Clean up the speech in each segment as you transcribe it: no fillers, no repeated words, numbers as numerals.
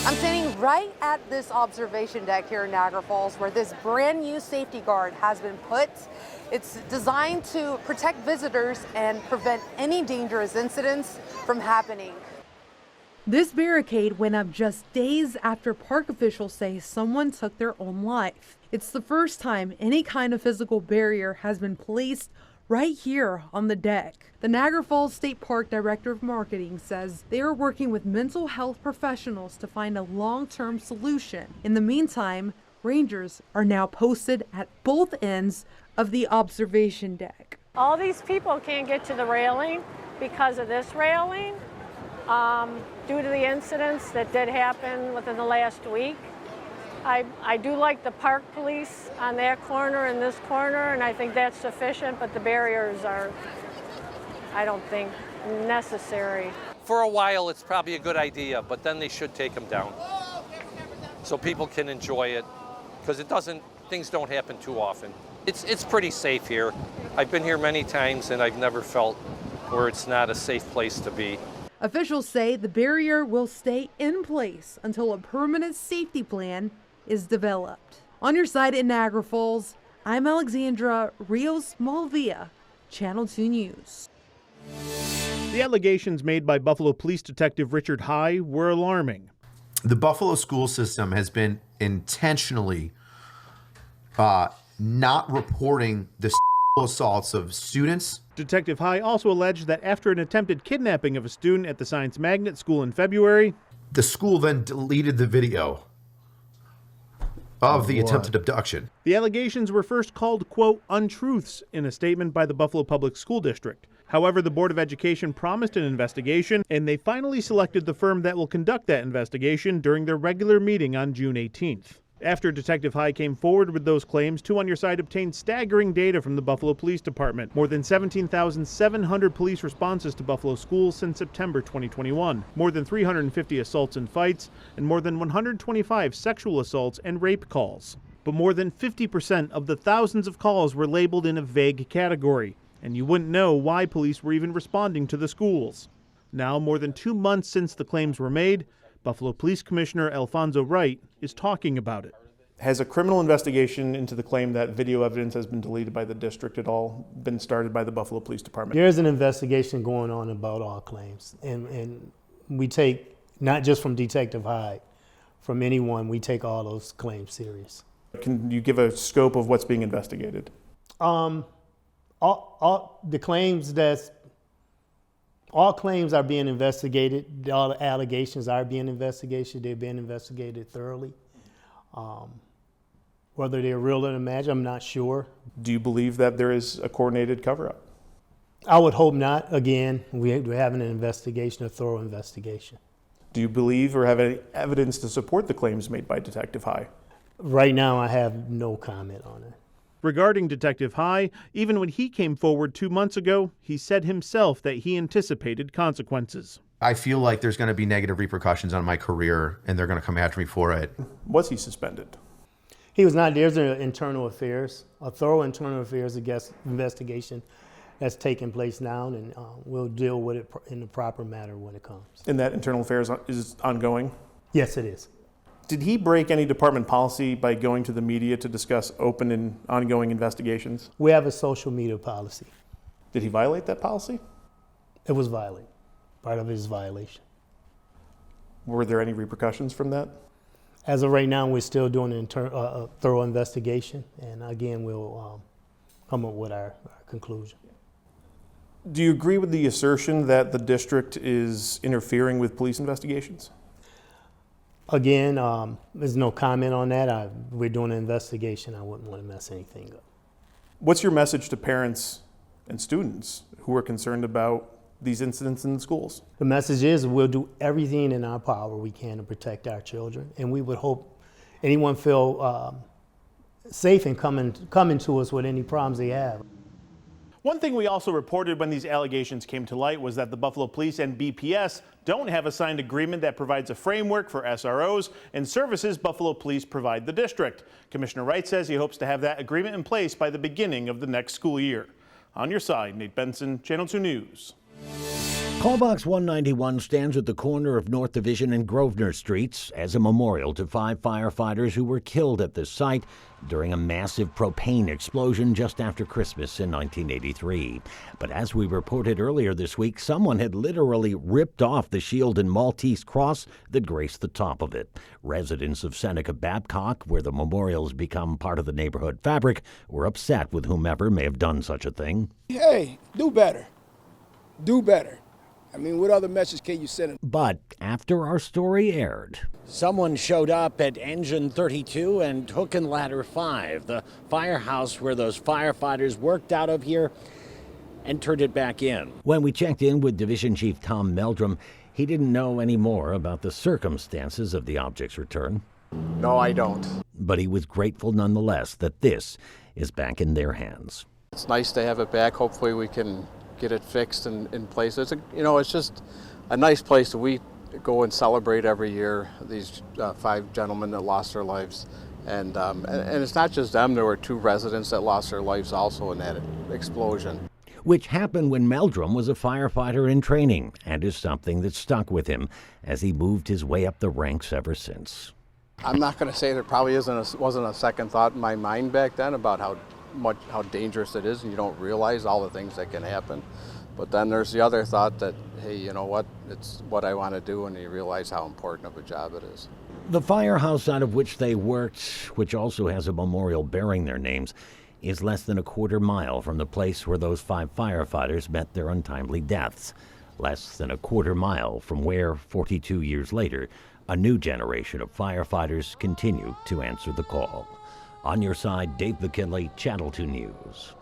I'm standing right at this observation deck here in Niagara Falls where this brand new safety guard has been put. It's designed to protect visitors and prevent any dangerous incidents from happening. This barricade went up just days after park officials say someone took their own life. It's the first time any kind of physical barrier has been placed right here on the deck. The Niagara Falls State Park Director of Marketing says they are working with mental health professionals to find a long-term solution. In the meantime, rangers are now posted at both ends of the observation deck. All these people can't get to the railing because of this railing, due to the incidents that did happen within the last week. I do like the park police on that corner and this corner, and I think that's sufficient, but the barriers are, I don't think, necessary. For a while, it's probably a good idea, but then they should take them down so people can enjoy it, because things don't happen too often. It's pretty safe here. I've been here many times, and I've never felt where it's not a safe place to be. Officials say the barrier will stay in place until a permanent safety plan is developed. On your side in Niagara Falls, I'm Alexandra Rios-Malvia, Channel 2 News. The allegations made by Buffalo Police Detective Richard High were alarming. The Buffalo school system has been intentionally not reporting the assaults of students. Detective High also alleged that after an attempted kidnapping of a student at the Science Magnet School in February, the school then deleted the video of the attempted abduction. The allegations were first called, quote, untruths in a statement by the Buffalo Public School District. However, the Board of Education promised an investigation, and they finally selected the firm that will conduct that investigation during their regular meeting on June 18th. After Detective High came forward with those claims, Two on Your Side obtained staggering data from the Buffalo Police Department. More than 17,700 police responses to Buffalo schools since September 2021. More than 350 assaults and fights, and more than 125 sexual assaults and rape calls. But more than 50% of the thousands of calls were labeled in a vague category, and you wouldn't know why police were even responding to the schools. Now, more than 2 months since the claims were made, Buffalo Police Commissioner Alfonso Wright is talking about it. Has a criminal investigation into the claim that video evidence has been deleted by the district at all been started by the Buffalo Police Department? There's an investigation going on about all claims, and we take, not just from Detective Hyde, from anyone, we take all those claims serious. Can you give a scope of what's being investigated? All claims are being investigated. All the allegations are being investigated. They're being investigated thoroughly. Whether they're real or imagined, I'm not sure. Do you believe that there is a coordinated cover-up? I would hope not. Again, we're having an investigation, a thorough investigation. Do you believe or have any evidence to support the claims made by Detective High? Right now, I have no comment on it. Regarding Detective High, even when he came forward 2 months ago, he said himself that he anticipated consequences. I feel like there's going to be negative repercussions on my career, and they're going to come after me for it. Was he suspended? He was not. There's an internal affairs, a thorough internal affairs investigation that's taking place now, and we'll deal with it in the proper manner when it comes. And that internal affairs is ongoing? Yes, it is. Did he break any department policy by going to the media to discuss open and ongoing investigations? We have a social media policy. Did he violate that policy? It was violated, part of his violation. Were there any repercussions from that? As of right now, we're still doing a thorough investigation, and again, we'll come up with our conclusion. Do you agree with the assertion that the district is interfering with police investigations? Again, there's no comment on that. We're doing an investigation. I wouldn't want to mess anything up. What's your message to parents and students who are concerned about these incidents in the schools? The message is we'll do everything in our power we can to protect our children, and we would hope anyone feel safe in coming to us with any problems they have. One thing we also reported when these allegations came to light was that the Buffalo Police and BPS don't have a signed agreement that provides a framework for SROs and services Buffalo Police provide the district. Commissioner Wright says he hopes to have that agreement in place by the beginning of the next school year. On your side, Nate Benson, Channel 2 News. Call Box 191 stands at the corner of North Division and Grosvenor Streets as a memorial to 5 firefighters who were killed at this site during a massive propane explosion just after Christmas in 1983. But as we reported earlier this week, someone had literally ripped off the shield and Maltese cross that graced the top of it. Residents of Seneca Babcock, where the memorials become part of the neighborhood fabric, were upset with whomever may have done such a thing. Hey, do better. Do better. I mean, what other message can you send? But after our story aired, someone showed up at Engine 32 and Hook and Ladder 5, the firehouse where those firefighters worked out of here, and turned it back in. When we checked in with Division Chief Tom Meldrum, he didn't know any more about the circumstances of the object's return. No, I don't. But he was grateful nonetheless that this is back in their hands. It's nice to have it back. Hopefully we can get it fixed and in place. It's it's just a nice place that we go and celebrate every year. These 5 gentlemen that lost their lives, and it's not just them. There were 2 residents that lost their lives also in that explosion, which happened when Meldrum was a firefighter in training, and is something that stuck with him as he moved his way up the ranks ever since. I'm not going to say there probably wasn't a second thought in my mind back then about how dangerous it is, and you don't realize all the things that can happen. But then there's the other thought that, hey, you know what, it's what I want to do, and you realize how important of a job it is. The firehouse out of which they worked, which also has a memorial bearing their names, is less than a quarter mile from the place where those 5 firefighters met their untimely deaths. Less than a quarter mile from where, 42 years later, a new generation of firefighters continue to answer the call. On your side, Dave McKinley, Channel 2 News.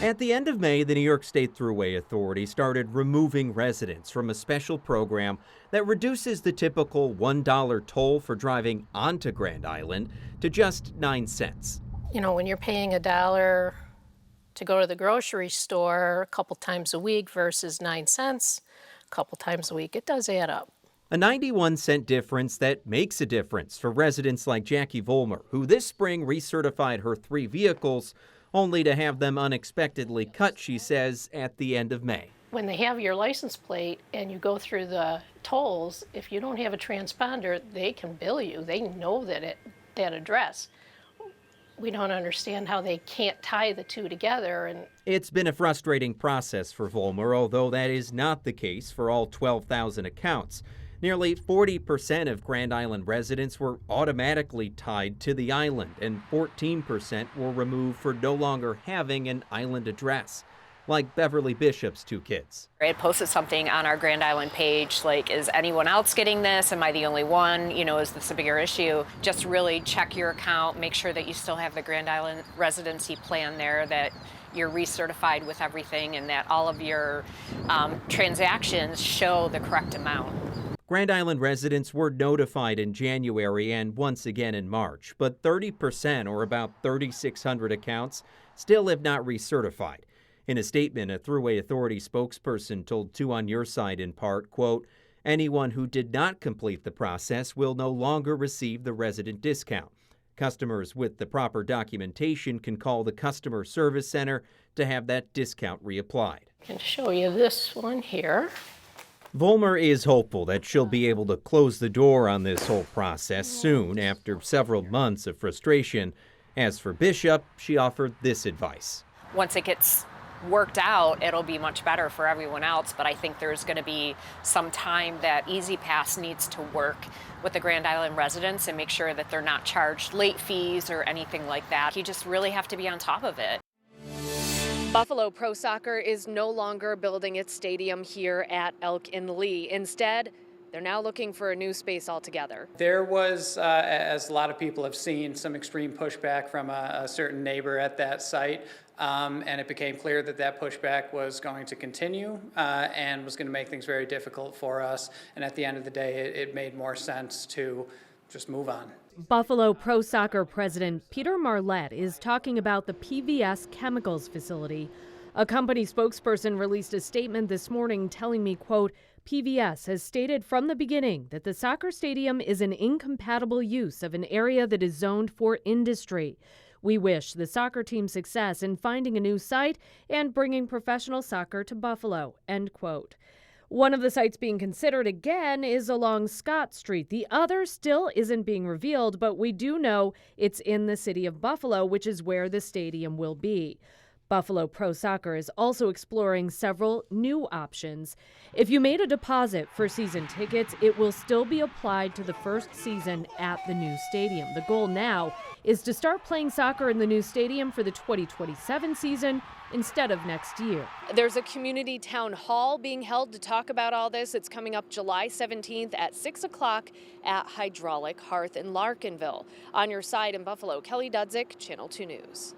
At the end of May, the New York State Thruway Authority started removing residents from a special program that reduces the typical $1 toll for driving onto Grand Island to just 9 cents. You know, when you're paying $1 to go to the grocery store a couple times a week versus 9 cents a couple times a week, it does add up. A 91-cent difference that makes a difference for residents like Jackie Vollmer, who this spring recertified her 3 vehicles, only to have them unexpectedly cut, she says, at the end of May. When they have your license plate and you go through the tolls, if you don't have a transponder, they can bill you. They know that address. We don't understand how they can't tie the 2 together. And it's been a frustrating process for Vollmer, although that is not the case for all 12,000 accounts. Nearly 40% of Grand Island residents were automatically tied to the island, and 14% were removed for no longer having an island address, like Beverly Bishop's 2 kids. I had posted something on our Grand Island page, like, is anyone else getting this? Am I the only one? You know, is this a bigger issue? Just really check your account, make sure that you still have the Grand Island residency plan there, that you're recertified with everything, and that all of your transactions show the correct amount. Grand Island residents were notified in January and once again in March, but 30%, or about 3,600 accounts, still have not recertified. In a statement, a Thruway Authority spokesperson told 2 on Your Side in part, quote, anyone who did not complete the process will no longer receive the resident discount. Customers with the proper documentation can call the Customer Service Center to have that discount reapplied. I can show you this one here. Vollmer is hopeful that she'll be able to close the door on this whole process soon after several months of frustration. As for Bishop, she offered this advice. Once it gets worked out, it'll be much better for everyone else, but I think there's going to be some time that EasyPass needs to work with the Grand Island residents and make sure that they're not charged late fees or anything like that. You just really have to be on top of it. Buffalo Pro Soccer is no longer building its stadium here at Elk and Lee. Instead, they're now looking for a new space altogether. There was, as a lot of people have seen, some extreme pushback from a certain neighbor at that site, and it became clear that that pushback was going to continue and was going to make things very difficult for us. And at the end of the day, it made more sense to just move on. Buffalo Pro Soccer President Peter Marlette is talking about the PVS Chemicals facility. A company spokesperson released a statement this morning telling me, quote, PVS has stated from the beginning that the soccer stadium is an incompatible use of an area that is zoned for industry. We wish the soccer team success in finding a new site and bringing professional soccer to Buffalo, end quote. One of the sites being considered again is along Scott Street. The other still isn't being revealed, but we do know it's in the city of Buffalo, which is where the stadium will be. Buffalo Pro Soccer is also exploring several new options. If you made a deposit for season tickets, it will still be applied to the first season at the new stadium. The goal now is to start playing soccer in the new stadium for the 2027 season instead of next year. There's a community town hall being held to talk about all this. It's coming up July 17th at 6 o'clock at Hydraulic Hearth in Larkinville. On your side in Buffalo, Kelly Dudzik, Channel 2 News.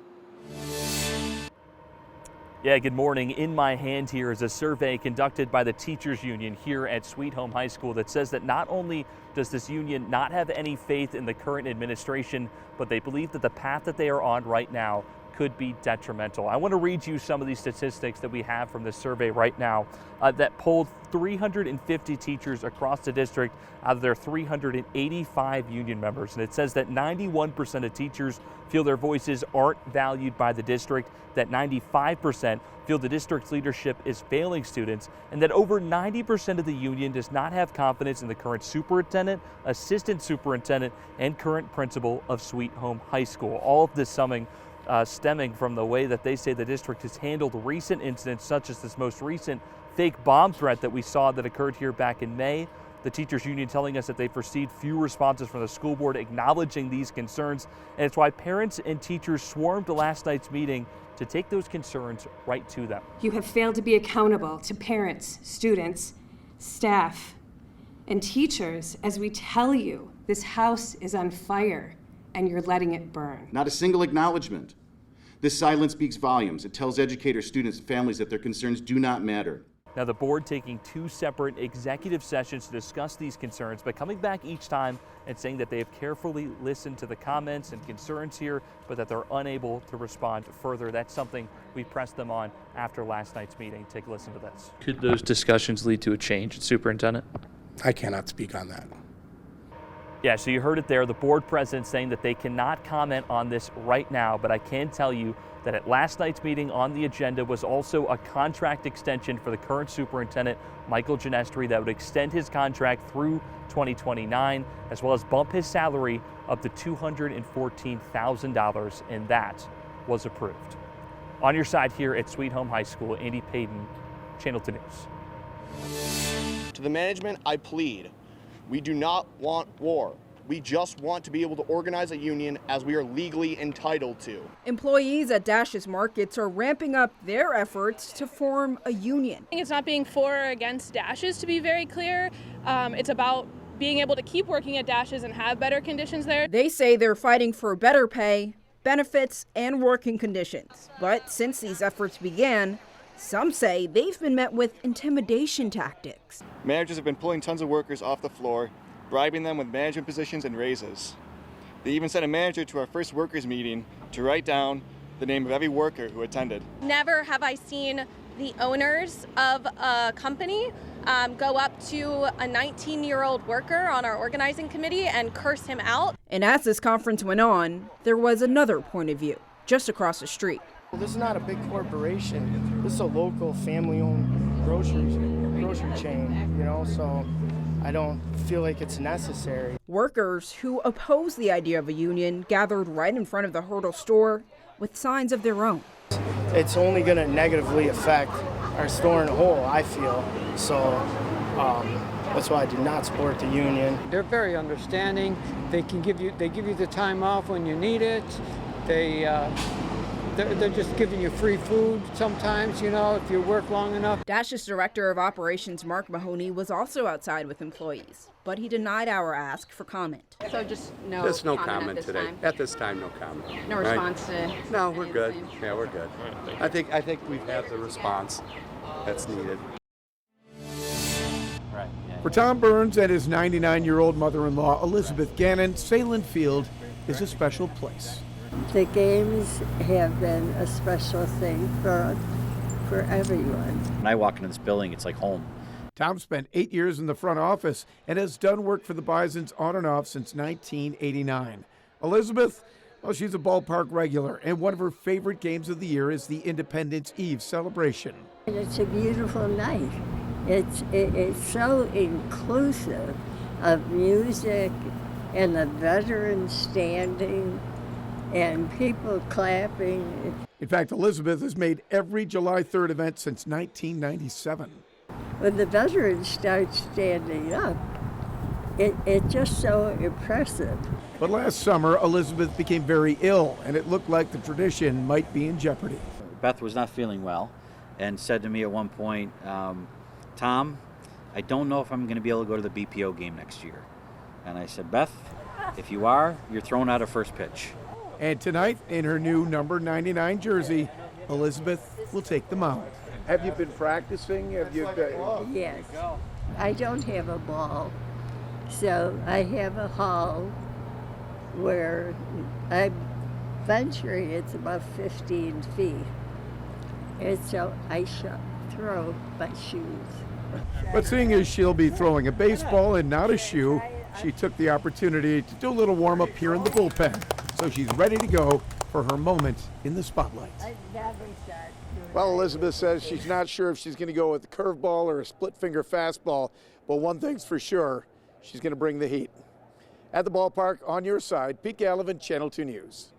Yeah, good morning. In my hand here is a survey conducted by the Teachers Union here at Sweet Home High School that says that not only does this union not have any faith in the current administration, but they believe that the path that they are on right now could be detrimental. I want to read you some of these statistics that we have from this survey right now that polled 350 teachers across the district out of their 385 union members. And it says that 91% of teachers feel their voices aren't valued by the district, that 95% feel the district's leadership is failing students, and that over 90% of the union does not have confidence in the current superintendent, assistant superintendent, and current principal of Sweet Home High School. All of this stemming from the way that they say the district has handled recent incidents, such as this most recent fake bomb threat that we saw that occurred here back in May. The teachers union telling us that they've received few responses from the school board acknowledging these concerns, and it's why parents and teachers swarmed to last night's meeting to take those concerns right to them. You have failed to be accountable to parents, students, staff, and teachers as we tell you this house is on fire and you're letting it burn. Not a single acknowledgement. This silence speaks volumes. It tells educators, students, and families that their concerns do not matter. Now, the board taking two separate executive sessions to discuss these concerns, but coming back each time and saying that they have carefully listened to the comments and concerns here, but that they're unable to respond further. That's something we pressed them on after last night's meeting. Take a listen to this. Could those discussions lead to a change in superintendent? I cannot speak on that. Yeah, so you heard it there. The board president saying that they cannot comment on this right now, but I can tell you that at last night's meeting on the agenda was also a contract extension for the current superintendent, Michael Ginestri, that would extend his contract through 2029, as well as bump his salary up to $214,000, and that was approved. On your side here at Sweet Home High School, Andy Payton, Channel 2 News. To the management, I plead. We do not want war. We just want to be able to organize a union as we are legally entitled to. Employees at Dash's Markets are ramping up their efforts to form a union. It's not being for or against Dash's, to be very clear. It's about being able to keep working at Dash's and have better conditions there. They say they're fighting for better pay, benefits, and working conditions. But since these efforts began, some say they've been met with intimidation tactics. Managers have been pulling tons of workers off the floor, bribing them with management positions and raises. They even sent a manager to our first workers meeting to write down the name of every worker who attended. Never have I seen the owners of a company go up to a 19-year-old worker on our organizing committee and curse him out. And as this conference went on, there was another point of view just across the street. Well, this is not a big corporation. This is a local family-owned grocery chain, so I don't feel like it's necessary. Workers who oppose the idea of a union gathered right in front of the Hurdle store with signs of their own. It's only going to negatively affect our store in a whole, I feel. So that's why I do not support the union. They're very understanding. They give you the time off when you need it. They're just giving you free food sometimes, if you work long enough. Dash's Director of Operations, Mark Mahoney, was also outside with employees, but he denied our ask for comment. So just no There's no comment comment today. time. At this time, no comment. No response to... No, we're good. Yeah, we're good. I think we've had the response that's needed. For Tom Burns and his 99-year-old mother-in-law, Elizabeth Gannon, Salem Field is a special place. The games have been a special thing for everyone. When I walk into this building, it's like home. Tom spent 8 years in the front office and has done work for the Bisons on and off since 1989. Elizabeth Well, she's a ballpark regular, and one of her favorite games of the year is the Independence Eve celebration. And it's a beautiful night. It's so inclusive of music and the veterans standing and people clapping. In fact, Elizabeth has made every July 3rd event since 1997. When the veterans start standing up, it's just so impressive. But last summer, Elizabeth became very ill, and it looked like the tradition might be in jeopardy. Beth was not feeling well and said to me at one point, Tom, I don't know if I'm going to be able to go to the BPO game next year. And I said, Beth, if you are, you're thrown out of first pitch. And tonight, in her new number 99 jersey, Elizabeth will take the mound. Have you been practicing? Yes. I don't have a ball, so I have a hall where I'm venturing it's about 15 feet. And so I shall throw my shoes. But seeing as she'll be throwing a baseball and not a shoe, she took the opportunity to do a little warm-up here in the bullpen. So she's ready to go for her moment in the spotlight. Well, Elizabeth says she's not sure if she's going to go with a curveball or a split-finger fastball, but one thing's for sure, she's going to bring the heat. At the ballpark, on your side, Pete Gallivan, Channel 2 News.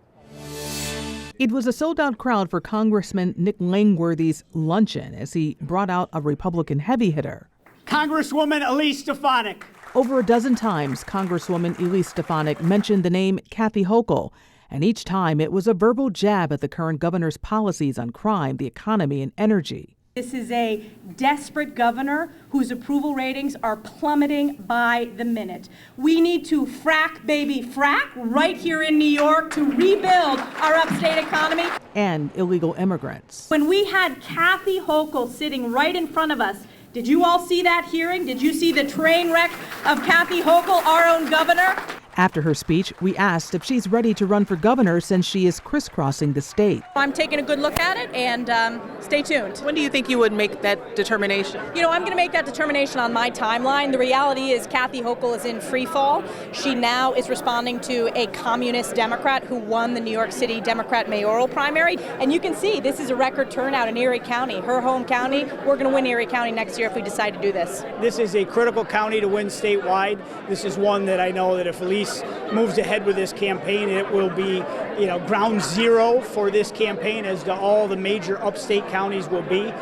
It was a sold-out crowd for Congressman Nick Langworthy's luncheon as he brought out a Republican heavy hitter. Congresswoman Elise Stefanik. Over a dozen times, Congresswoman Elise Stefanik mentioned the name Kathy Hochul, and each time it was a verbal jab at the current governor's policies on crime, the economy, and energy. This is a desperate governor whose approval ratings are plummeting by the minute. We need to frack, baby, frack right here in New York to rebuild our upstate economy. And illegal immigrants. When we had Kathy Hochul sitting right in front of us, did you all see that hearing? Did you see the train wreck of Kathy Hochul, our own governor? After her speech, we asked if she's ready to run for governor since she is crisscrossing the state. I'm taking a good look at it, and stay tuned. When do you think you would make that determination? You know, I'm going to make that determination on my timeline. The reality is Kathy Hochul is in free fall. She now is responding to a communist Democrat who won the New York City Democrat mayoral primary. And you can see this is a record turnout in Erie County, her home county. We're going to win Erie County next year if we decide to do this. This is a critical county to win statewide. This is one that I know that if Elise moves ahead with this campaign, it will be, ground zero for this campaign as to all the major upstate counties will be.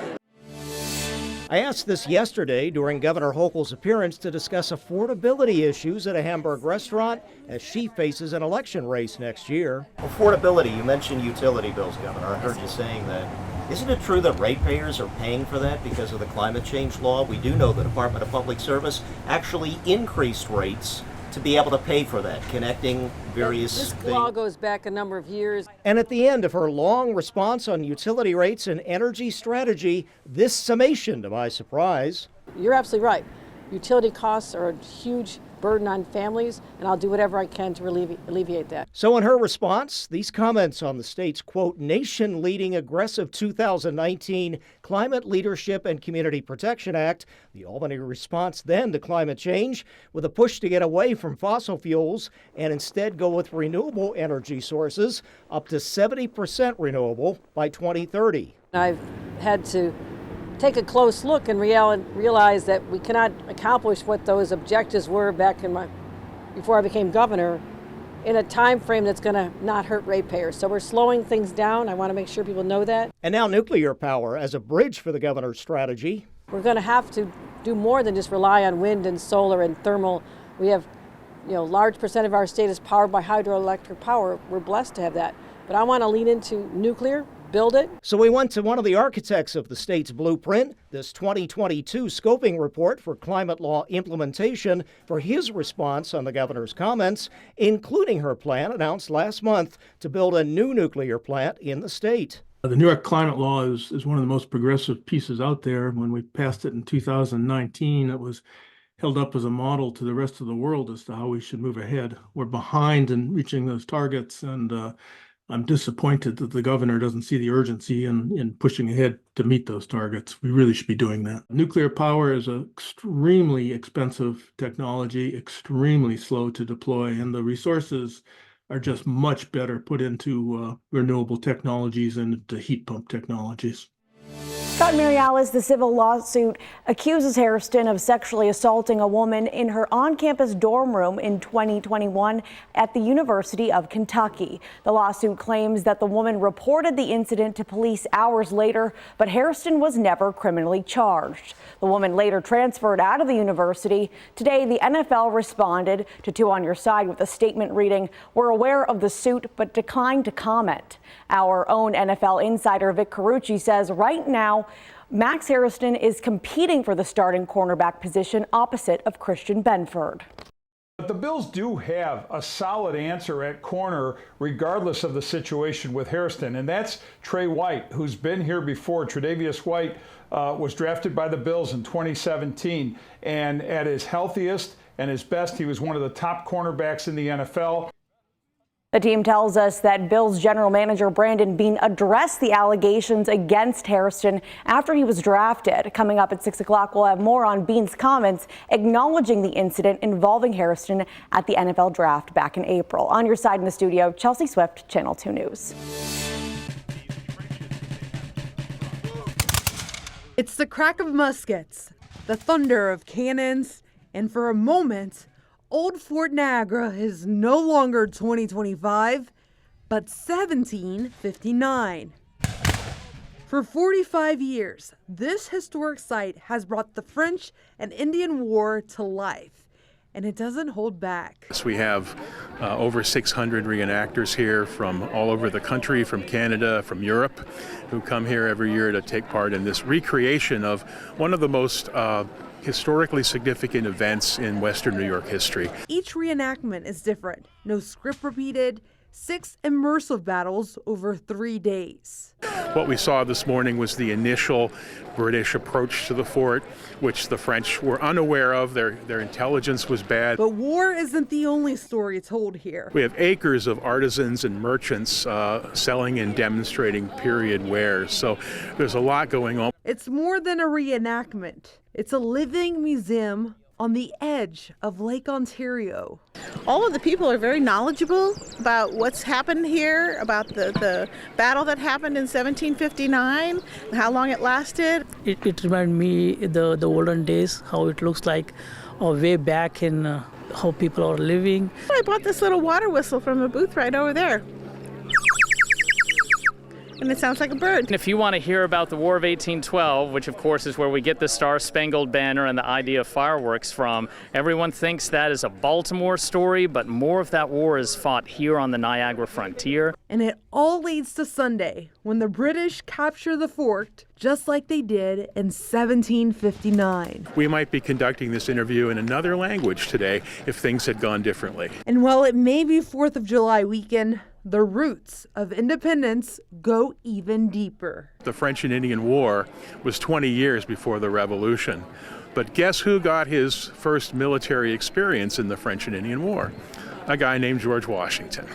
I asked this yesterday during Governor Hochul's appearance to discuss affordability issues at a Hamburg restaurant as she faces an election race next year. Affordability, you mentioned utility bills, Governor. I heard you saying that. Isn't it true that ratepayers are paying for that because of the climate change law? We do know the Department of Public Service actually increased rates to be able to pay for that, connecting various This law goes back a number of years. And at the end of her long response on utility rates and energy strategy, this summation to my surprise. You're absolutely right. Utility costs are a huge burden on families, and I'll do whatever I can to alleviate that. So in her response, these comments on the state's, quote, nation-leading aggressive 2019 Climate Leadership and Community Protection Act, the Albany response then to climate change, with a push to get away from fossil fuels and instead go with renewable energy sources, up to 70% renewable by 2030. I've had to take a close look and realize that we cannot accomplish what those objectives were back in before I became governor in a time frame that's going to not hurt ratepayers. So we're slowing things down. I want to make sure people know that. And now nuclear power as a bridge for the governor's strategy. We're going to have to do more than just rely on wind and solar and thermal. We have, large percent of our state is powered by hydroelectric power. We're blessed to have that. But I want to lean into nuclear. Build it. So we went to one of the architects of the state's blueprint, this 2022 scoping report for climate law implementation, for his response on the governor's comments, including her plan announced last month to build a new nuclear plant in the state. The New York climate law is one of the most progressive pieces out there. When we passed it in 2019, it was held up as a model to the rest of the world as to how we should move ahead. We're behind in reaching those targets, and I'm disappointed that the governor doesn't see the urgency in pushing ahead to meet those targets. We really should be doing that. Nuclear power is an extremely expensive technology, extremely slow to deploy, and the resources are just much better put into renewable technologies and into heat pump technologies. Scott Marialis, the civil lawsuit accuses Hairston of sexually assaulting a woman in her on-campus dorm room in 2021 at the University of Kentucky. The lawsuit claims that the woman reported the incident to police hours later, but Hairston was never criminally charged. The woman later transferred out of the university. Today, the NFL responded to Two on Your Side with a statement reading, "We're aware of the suit, but declined to comment." Our own NFL insider Vic Carucci says right now, Max Hairston is competing for the starting cornerback position opposite of Christian Benford. But the Bills do have a solid answer at corner regardless of the situation with Hairston, and that's Trey White, who's been here before. Tre'Davious White was drafted by the Bills in 2017, and at his healthiest and his best, he was one of the top cornerbacks in the NFL. The team tells us that Bills general manager Brandon Beane addressed the allegations against Hairston after he was drafted. Coming up at 6 o'clock, we'll have more on Beane's comments acknowledging the incident involving Hairston at the NFL draft back in April. On Your Side in the studio, Chelsea Swift, Channel 2 News. It's the crack of muskets, the thunder of cannons, and for a moment, Old Fort Niagara is no longer 2025, but 1759. For 45 years, this historic site has brought the French and Indian War to life, and it doesn't hold back. We have over 600 reenactors here from all over the country, from Canada, from Europe, who come here every year to take part in this recreation of one of the most historically significant events in Western New York history. Each reenactment is different. No script repeated, 6 immersive battles over 3 days. What we saw this morning was the initial British approach to the fort, which the French were unaware of. Their intelligence was bad. But war isn't the only story told here. We have acres of artisans and merchants selling and demonstrating period wares. So there's a lot going on. It's more than a reenactment. It's a living museum on the edge of Lake Ontario. All of the people are very knowledgeable about what's happened here, about the battle that happened in 1759, how long it lasted. It reminds me the olden days, how it looks like way back in how people are living. I bought this little water whistle from a booth right over there. And it sounds like a bird. And if you want to hear about the War of 1812, which of course is where we get the Star-Spangled Banner and the idea of fireworks from, everyone thinks that is a Baltimore story, but more of that war is fought here on the Niagara frontier. And it all leads to Sunday, when the British capture the fort, just like they did in 1759. We might be conducting this interview in another language today if things had gone differently. And while it may be 4th of July weekend, the roots of independence go even deeper. The French and Indian War was 20 years before the Revolution. But guess who got his first military experience in the French and Indian War? A guy named George Washington.